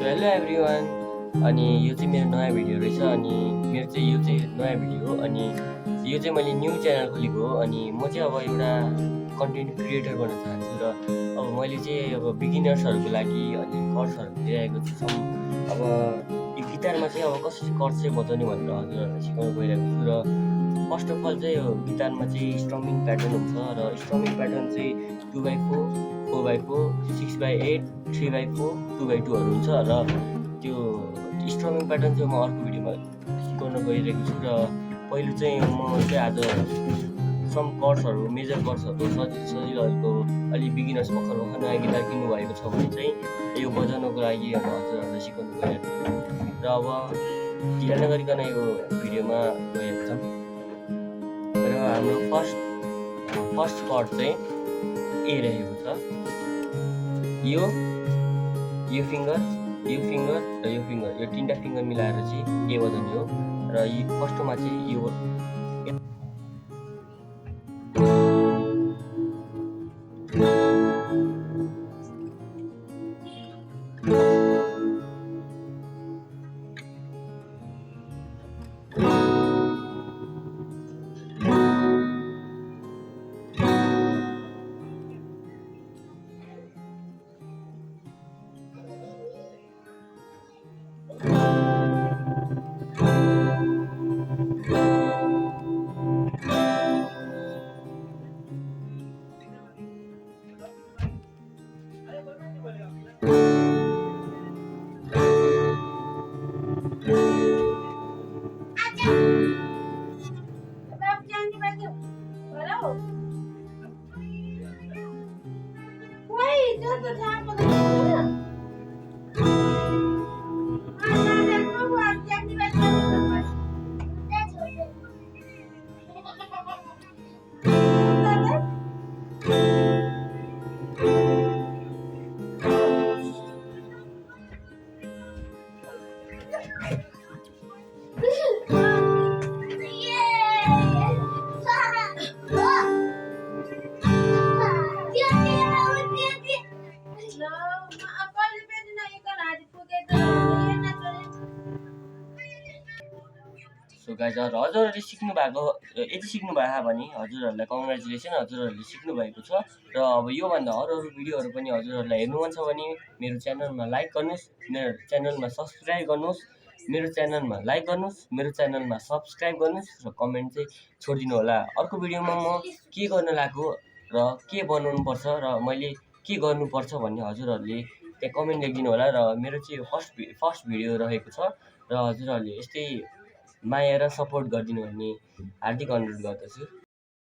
Hello everyone. अनि यो चाहिँ मेरो नयाँ भिडियो रहेछ। अनि मेरो चाहिँ यो चाहिँ नयाँ भिडियो हो। अनि यो चाहिँ मैले न्यू च्यानल खोलेको हो। अनि म चाहिँ अब एउटा कन्टेन्ट क्रिएटर बन्न चाहन्छु र अब मैले चाहिँ अब बिगिनर्सहरूको लागि अनि कर्सहरू दिइरहेको छु। अब यो गिटारमा चाहिँ अब कसरी कर्ड चाहिँ बजाउने भनेर हजुरहरूलाई सिकाउनु गइरहेको छु। र फर्स्ट अफ अल चाहिँ यो गिटारमा चाहिँ स्ट्रमिङ प्याटर्न हुन्छ र स्ट्रमिङ प्याटर्न चाहिँ 2x4, 4x4, 6x8, 3x4, 2x2हरू हुन्छ। र त्यो स्ट्रमिङ प्याटर्न चाहिँ म अर्को भिडियोमा सिकाउन गइरहेको छु। र पहिलो चाहिँ म चाहिँ आज सम कर्ड्सहरू, मेजर कर्ड्सहरू सजिलो अलि बिगिनर्स भर्खर नयाँ गिटार किन्नु भएको छ भने चाहिँ यो बजाउनको लागि हजुरहरूलाई सिकाउनु गइरहेको छु। र अब ढिला नगरिकन यो भिडियोमा गएको छौँ। र हाम्रो फर्स्ट कर्ड चाहिँ ए रहेको छ। यो फिङ्गर, यो फिङ्गर र यो फिङ्गर, यो तिनवटा फिङ्गर मिलाएर चाहिँ ए बजाउने हो। र यो फर्स्टमा चाहिँ यो सो गाइज, हजुरहरूले सिक्नुभएको, यदि सिक्नुभयो भने हजुरहरूलाई कङ्ग्रेचुलेसन, हजुरहरूले सिक्नुभएको छ। र अब योभन्दा अरू भिडियोहरू पनि हजुरहरूलाई हेर्नु मन छ भने मेरो च्यानलमा लाइक गर्नुहोस्, मेरो च्यानलमा सब्सक्राइब गर्नुहोस्, मेरो च्यानलमा लाइक गर्नुहोस्, मेरो च्यानलमा सब्सक्राइब गर्नुहोस् र कमेन्ट चाहिँ छोडिदिनु होला। अर्को भिडियोमा म के गर्न लागेको र के बनाउनुपर्छ र मैले के गर्नुपर्छ भन्ने हजुरहरूले त्यहाँ कमेन्ट लेखिदिनु होला। र मेरो चाहिँ यो फर्स्ट भिडियो रहेको छ र हजुरहरूले यस्तै माया र सपोर्ट गरिदिनु भन्ने हार्दिक अनुरोध गर्दछु।